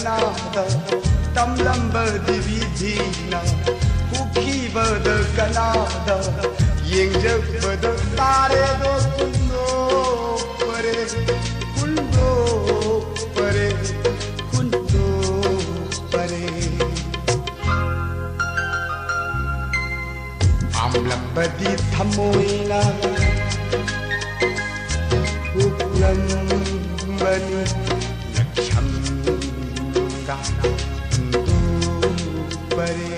कनादा तमलंबदी विधिना हुखीबद कनादा येंजबद तारेदो कुंदो परे कुंदो परे कुंदो परे आमलंबदी थमोइना हुक्लंबनी लक्षंगा कुंदो परे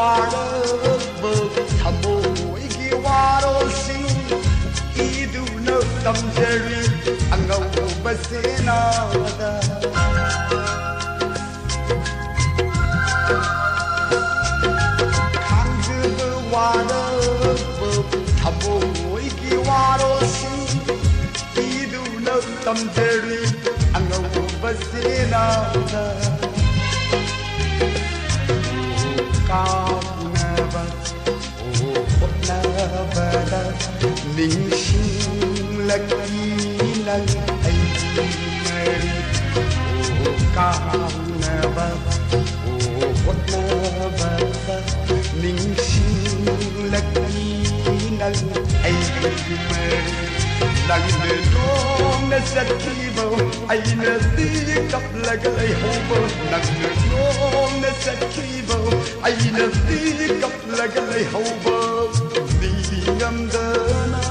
वारो थमो इगी वारो सिंग इदु न तमजरी अंगौ बसेनादा खांजु वारो थमो इगी वारो सिंग इदु न तमजरी अंगौ बसेनादा कामनबा ओ खोटनबा निंशिंग लकी नंग आई मरी ओ कामनबा ओ खोटनबा निंशिंग लकी नंग आई मरी Langde long na sakibo ay natikap lagalay hobo Langde long na sakibo ay natikap lagalay hobo Nilingam dana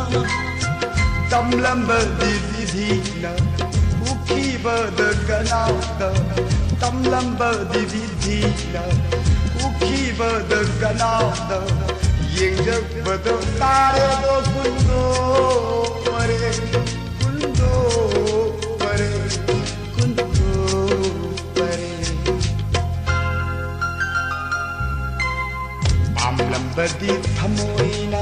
tamlamba dividina Ukiba da ganada tamlamba dividina Ukiba da ganada Yengjabado taredo kundo pare kundo pare kundo pare Amlambadi thamoina